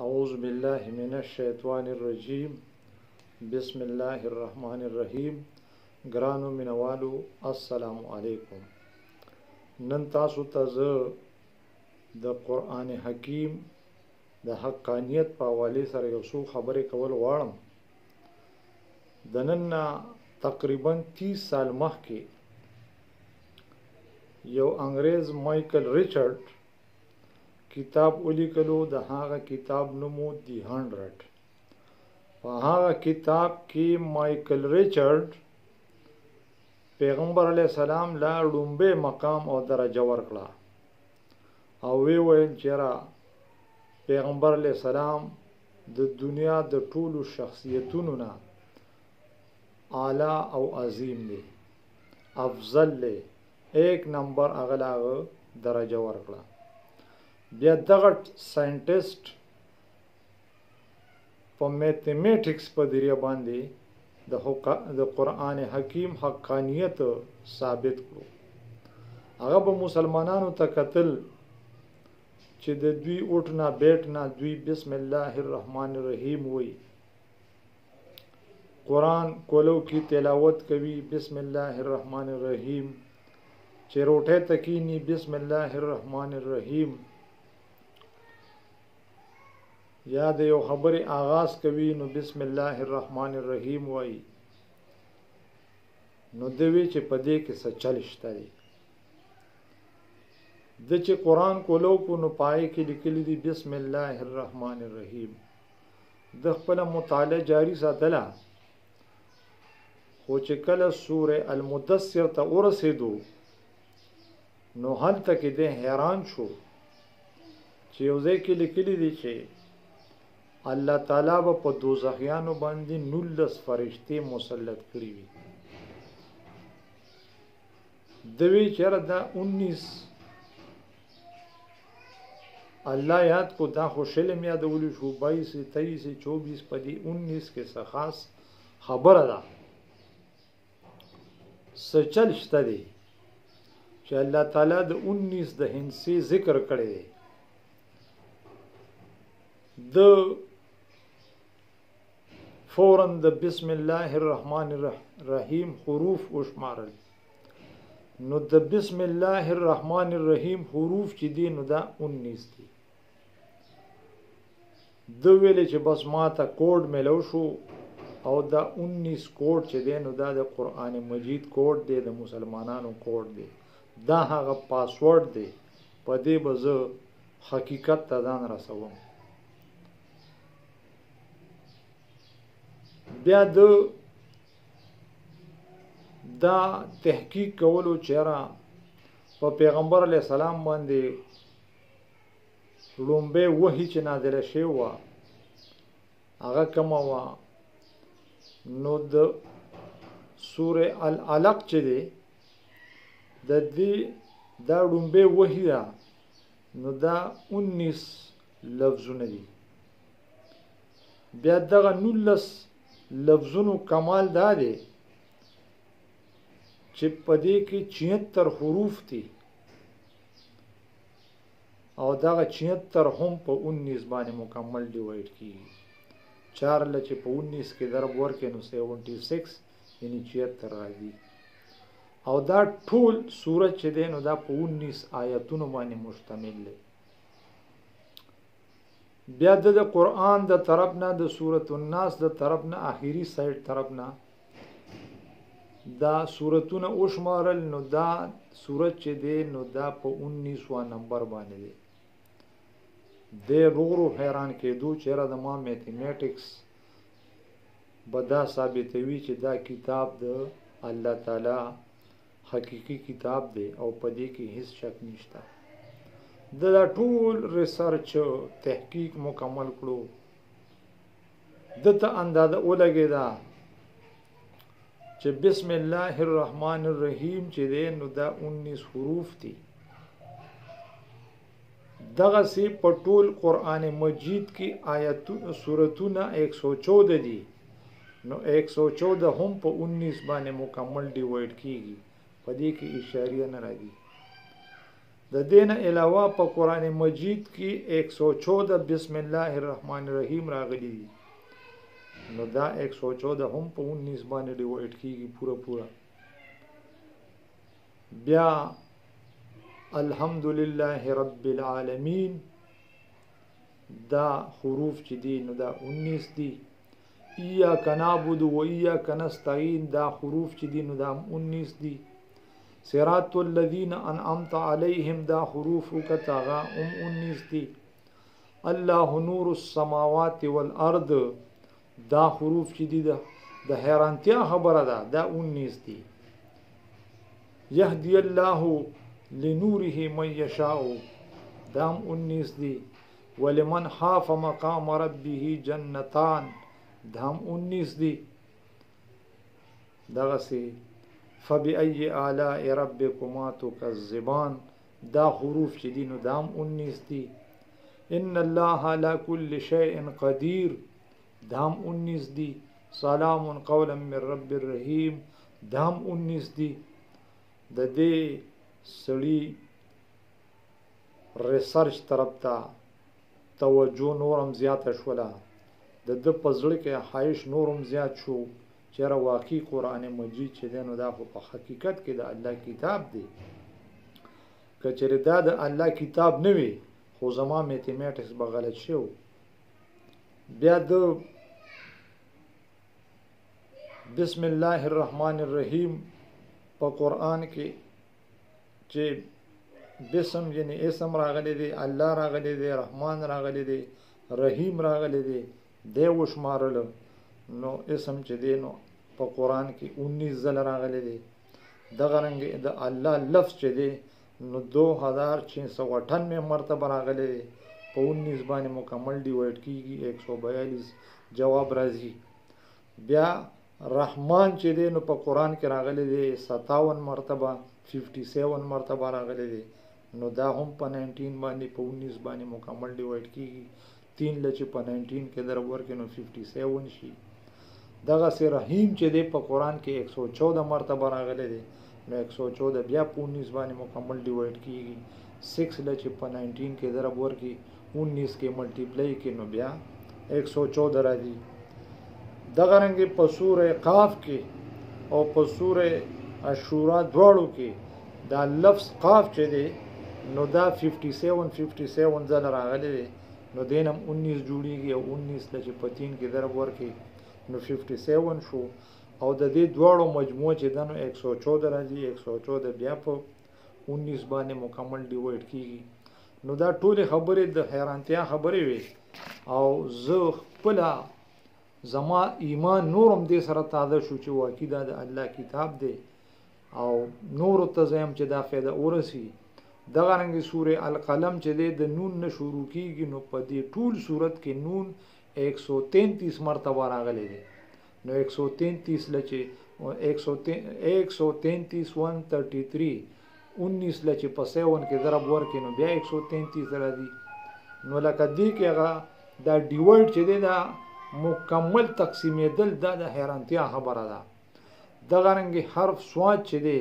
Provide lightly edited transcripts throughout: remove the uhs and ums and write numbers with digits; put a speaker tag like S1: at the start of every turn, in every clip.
S1: اعوذ باللہ من الشیطان الرجیم بسم الله الرحمن الرحیم. ګرانو مینوالو السلام علیکم. نن تاسو ته زه د قرآن حکیم د حقانیت په حوالې سره یو څو خبرې کول غواړم. د نن نه تقریبا 30 سال مخکې یو انګریز مایکل ریچارډ کتاب ولیکلو. د هغه کتاب نومو دی 100. په هغه کتاب کې مایکل ریچارډ پیغمبر علیه السلام لا لومبه مقام او درجه ورکړه او وی ویل چې پیغمبر علیه السلام د دنیا د ټولو شخصیتونو نه اعلی او عظیم دی، افضل دی، 1 نمبر اغلاغه درجه ورکړه. بیا دغه ساینټیسټ په میتھمیټکس په ذریعہ باندې د قرآن حکیم حقانیت ثابت کړو. هغه به مسلمانانو ته کتل چې د دوی اوټ نه بیټ نه دوی بسم الله الرحمن الرحیم وی، قرآن کولو کی تلاوت کوي بسم الله الرحمن الرحیم، چې روټه تکینی بسم الله الرحمن الرحیم، یا د یو خبرې آغاز کوي نو بسم الله الرحمن الرحیم وای. نو دوی چې په دې کې څه چل شته دی. د چې قرآن کولو کو نو پای کې لیکلي دي بسم الله الرحمن الرحیم. د خپل مطالعه جاری ساتله، خو چې کله سوره المدثر ته ورسېدو نو هلته کې د حیران شو چې یو ځای کې لیکلي دي چې الله تعالی به په دوزخیانو باندې 19 فرشتي مسلط کړي وي. دوی چېرې دا 19 الله یاد کو، دا خو شلم یادولی شو 22 23 24 په دې 19 کې څه خاص خبره ده څه چل شته دی چې الله تعالی د 19 د هندسي ذکر کړی دی. د فوراً د بسم الله الرحمن الرحیم حروف وشمارل، نو د بسم الله الرحمن الرحیم حروف چې دي نو دا 19 دي. د ویلې چې بس ما ته کوډ ملو شو او دا 19 کوډ چې دی نو دا د قرآن مجید کوډ دی، د مسلمانانو کوډ دی، دا هغه پاسورډ دی. په دې به زه حقیقت ته ځان رسوم. بیا دا تحقیق کولو چېرې په پیغمبر علیه السلام باندې لومبه وحی چې نازله شوې وه هغه کومه وه، نو د سوره العلق چې دی د دې دا لومبه وحی ده، نو دا 19 لفظونه دي. بیا دغه 19 لفظونو کمال دا دی چې په دې کې 76 حروف دي او دغه 76 هم په 19 باندې مکمل ډیوایډ کیږي. 4 چې په 19 کې ضرب ورکړي نو 76 یعنی 76 راځي. او دا ټول سورت چې دی نو دا په 19 آیتونو باندې مشتمل دی. بیا د قرآن د طرف نه د سورۃ الناس د طرف نه آخري سایډ طرف نه دا سورتونه وشمارل، نو دا سورت چې دی نو دا په 19 نمبر باندې دی. د روغرو حیران کېدو چېرې د ما میتھمیټکس به دا ثابتوي چې دا کتاب د الله تعالی حقیقي کتاب دی او په دې کې هیڅ شک نشته. د ټول ریسرچ تحقیق مکمل کړو، دته اندازه ولګېده چې بسم الله الرحمن الرحیم چې دی نو دا 19 حروف دي. دغه سی په ټول قرآن مجید کې آیتونه سورتونه 114 دي، نو 114 هم په 19 باندې مکمل ډیوایډ کیږي، په دې کې اشاریه نه راځي. د دین علاوه په قرآن مجید کې 114 بسم الله الرحمن الرحیم راغلي دي، نو دا 114 هم په 19 باندې ډیوایډ کیږي پورا. بیا الحمدلله رب العالمین دا حروف چې دي نو دا 19 دي. ایاک نعبد و ایاک نستعین دا حروف چې دي نو دا 19 دي. صراط الذین انعمت علیهم دا حروف وکتاغا 19 دي. الله نور السماوات والارض دا حروف چې دي د حیرانتیا خبره ده، دا 19 دي. یهدی الله لنوره من یشاء دا 19 دي. ولمن خاف مقام ربه جنتان دا 19 دي. دغسی فبأي آلاء ربكما تكذبان دا حروف چې دي نو دا 19 دي. ان الله على كل شيء قدير دا 19 دي. سلام قولا من رب الرحیم دا 19 دي. د دې سړي ریسرچ طرف ته توجه نورم زیاته شوله، د ده په زړه کې خواهش نورم زیات شو چېرې واقعي قرآن مجید چې دی نو دا خو په حقیقت کې د الله کتاب دی. که چېرې دا د الله کتاب نه وي خو زما میتھمیټکس به غلط شو. بیا د بسم الله الرحمن الرحیم په قرآن کې چې بسم یعنی اسم راغلی دی، الله راغلی دی، رحمان راغلی دی، رحیم راغلی دی، دی وشمارلو نو اسم چې دی نو په قرآن کې 19 ځله راغلی دی. دغه رنګ د الله لفظ چې دی نو 2698 مرتبه راغلی دی، په 19 باندې مکمل ډیوایډ کیږي، 142 جواب راځي. بیا رحمان چې دی نو په قرآن کې راغلی دی 57 مرتبه، 57 مرتبه راغلی دی، نو دا هم په 19 باندې په 19 باندې مکمل ډیوایډ کیږي. 3 لچې په 19 کې ضرب ورکړي نو 57 شي. دغسې رحیم چې دی په قرآن کې 114 مرتبه راغلی دی، نو 114 بیا په 19 باندې مکمل ډیوایډ کیږي. 6 لچې په 19 کې ضرب ورکړي 19 کې ملټیپلای کړي نو بیا 114 راځي. دغه رنګې په سوره قاف کې او په سوره الشورى دواړو کې دا لفظ قاف چې دی نو دا 57 ځله راغلی دی، نو دینم 19 جوړیږي او 19 لچې په 3 کې ضرب ورکړي نو 57 شو. او د دې دواړو مجموع چې ده نو 114 راځي. 114 بیا په 19 باندې مکمل ډیوایډ کیږي. نو دا ټولې خبرې د حیرانتیا خبرې وي، او زه خپله زما ایمان نورم دې سره تازه شو چې واقعي دا د الله کتاب دی او نورو ته زه یم چې دا فایده ورسي. دغه رنګې سورې القلم چې دی د نون نه شروع کیږي نو په دې ټول صورت کې نون 133 مرتبه راغلی دی. نو 133 لچې 133 133 19 لچې په 7 کې ضرب ورکړي نو بیا 133 راځي. نو لکه دې کې هغه دا ډیوایډ چې دی دا مکمل تقسیمېدل دا د حیرانتیا خبره ده. دغه رنګې حرف سواد چې دی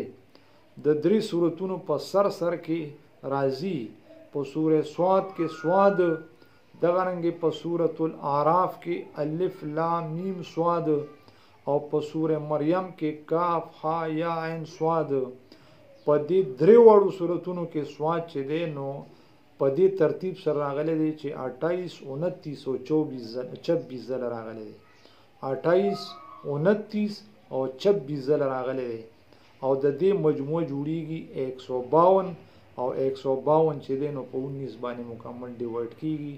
S1: د 3 صورتونو په سر کې راځي. په سوره سواد کې سواد، دغه رنګې په سورة الاعراف کې الف لام میم سواد، او په سوره مریم کې کاف ها یا عین سواد. په دې 3 وړو صورتونو کې سواد چې دی نو په دې ترتیب سره راغلی دی چې 28 29 او 26 ځله راغلی دی. 28 29 او 26 ځله راغلی دی، او د دې مجموع جوړیږي 152 او 152 چې دی نو په 19 باندې مکمل ډیوایډ کیږي.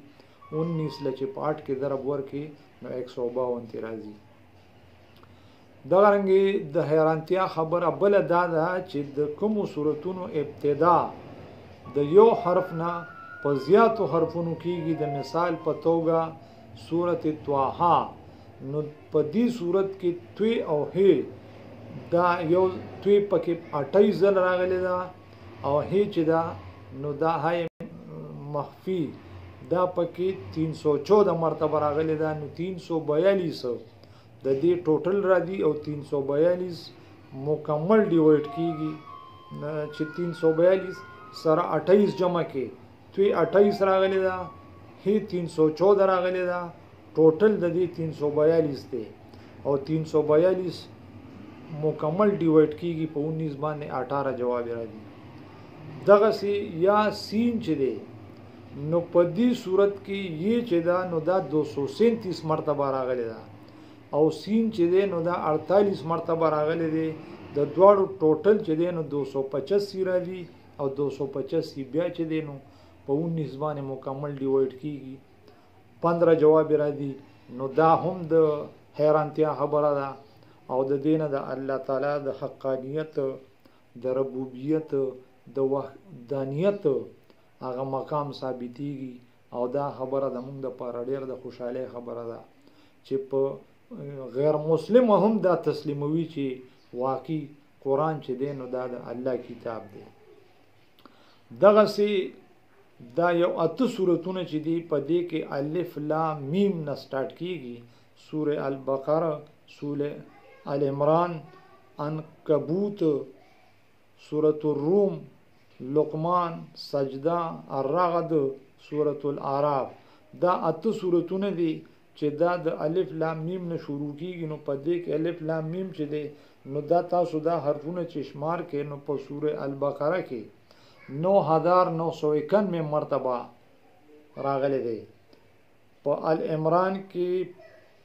S1: 19 لچې په 8 کې ضرب ورکړي نو 152 تی راځي. دغه رنګې د حیرانتیا خبره بله دا ده چې د کومو صورتونو ابتدا د یو حرف نه په زیاتو حرفونو کیږي. د مثال په توګه سورة طه، نو په دې صورت کې توی او هی دا یو توی پکې 28 ځله راغلی ده، او هی چې دا نو دا های مخفی دا پکې 314 مرتبه راغلی ده. نو 342 د دې ټوټل راځي او 342 مکمل ډیوایډ کیږي چې 342 سره 28 جمع کې توی 28 راغلی دا هی 314 راغلی دا ټوټل د دې 342 دی او 342 مکمل ډیوایډ کیږي په 19 باندې 18 جواب راځي دغه سي یا سین چې دی نو په دې صورت کې یہ چې دا نو دا 237 مرتبه راغلی دا او سین چې دی نو دا 48 مرتبه راغلی دی د دواړو ټوټل چې دی نو 285 راځي او 285 بیا چې دی نو په 19 باندې مکمل ډیوایډ کیږي 15 جواب راځي نو دا هم د حیرانتیا خبره ده او د دینه د الله تعالی د حقانیت د ربوبیت د وحدانیت هغه مقام ثابتېږي او دا خبره د موږ د پاره ډېر د خوشحالۍ خبره ده چې په غیر مسلم هم دا تسلیموي چې واقعي قرآن چې دی نو دا د الله کتاب دی دغه سي دا یو اته سورتونه چې دی په دې کې الف لام میم نه سٹارټ کیږي سوره البقره سوره ال عمران عنکبوت سوره الروم لقمان سجده الرعد سوره الاعراف دا اته سورتونه دي چې دا د الف لام میم نه شروع کیږي نو په دې کې الف لام میم چې دی نو دا تاسو دا حرفونه چې شمار کې نو په سوره البقره کې 9991 مرتبه راغلی دی په ال عمران کې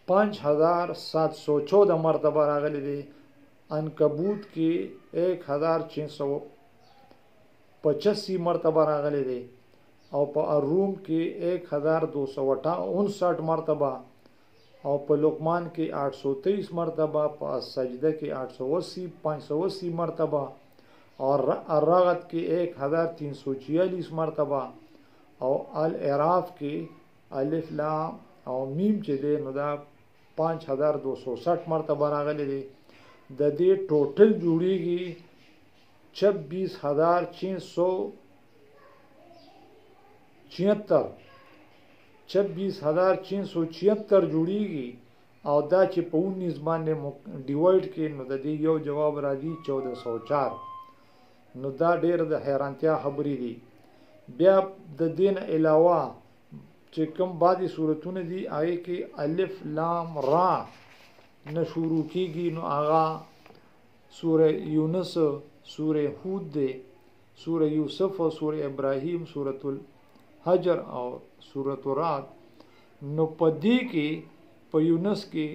S1: 5714 مرتبه راغلی دی عنکبوت کې 1685 مرتبه راغلی دی او په الروم کې 1259 مرتبه او په لقمان کې 823 مرتبه په سجده کې 580 مرتبه اور الرعد کې 1346 مرتبه او الاعراف کې الف لام او میم چې دی نو دا 5260 مرتبه راغلی دی د دې ټوټل جوړیږي 26476 جوړیږي او دا چې په 19 باندې ډیوایډ کې نو د دې یو جواب راځي 1404 نو دا ډېر د حیرانتیا خبرې دي بیا د دین علاوه چې کوم بعضی صورتونه دي هغه کې الف لام را نه شروع کیږي نو هغه سوره یونس سوره هود دی سوره یوسف او سوره ابراهیم سوره الحجر او سوره رعد نو په دې کې په یونس کې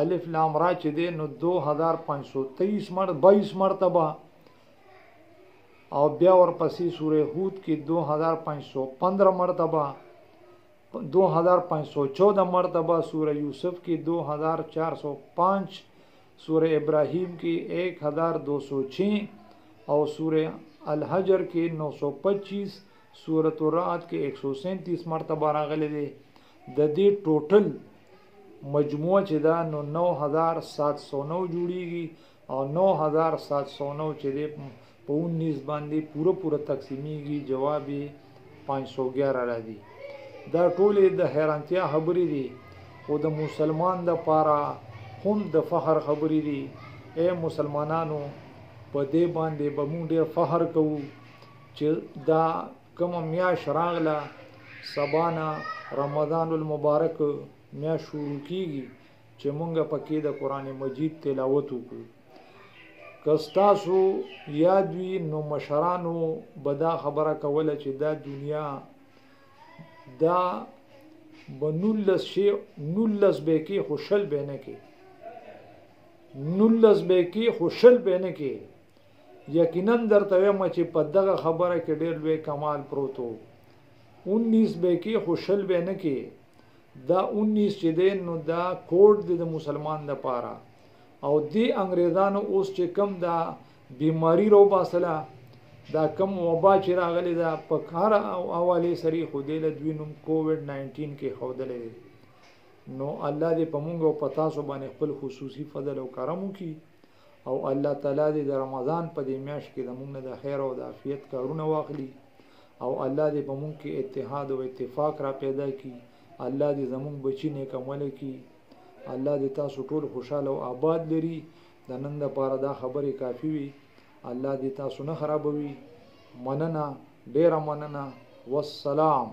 S1: الف لام را چې دی نو 2523 مرتبه او بیا ورپسې سوره هود کې 2515 مرتبه 2514 مرتبه سوره یوسف کې 2405 سوره ابراهیم کې 1206 او سوره الحجر کې 925 سوره الرعد کې 137 مرتبه راغلي دي د دې ټوټل مجموعه چې دا نو 9709 جوړیږي او 9709 چې دی په 19 باندې پوره تقسیمیږي جواب 511 راځي دا ټولې د حیرانتیا خبرې دي او د مسلمان د پاره هم د فخر خبرې دي اے مسلمانانو په دې باندې به موږ ډېر فخر کوو چې دا کوم میاشت راغله سبانا رمضان المبارک میاشت شروع کیږي چې موږ پکې د قرآن مجید تلاوت وکړو کستاسو یاد وي نو مشرانو بدا خبره کوله چې دا دنیا دا بنولس شی نولس به کې خوشل بینه کې نولس به کې خوشل بینه کې یقینا درته وایم چې په دغه خبره کې ډېر لوی کمال پروتو 19 به کې خوشل بینه کې دا 19 چې دی نو دا کوډ دی د مسلمان د پاره او دی انګریزانو اوس چې کم دا بیماری رو باسله دا کم وبا چې راغلی دا په کار حواله سری خوده له دوی نوم کووډ 19 کې خودلې نو الله دې په مونږ او پتا سو باندې خپل خصوصي فضل او کرم وکي او الله تعالی دې د رمضان په دې میاشت کې د مونږ د خیر او د عافیت کارونه واخلي او الله دې په مونږ کې اتحاد او اتفاق را پیدا کړي الله دې زمونږ بچی نیک عمل کړي الله دې تاسو ټول خوشاله او آباد لري د نن د پاره دا خبره کافی وي الله دې تاسو نه خرابوي مننه ډیره مننه والسلام.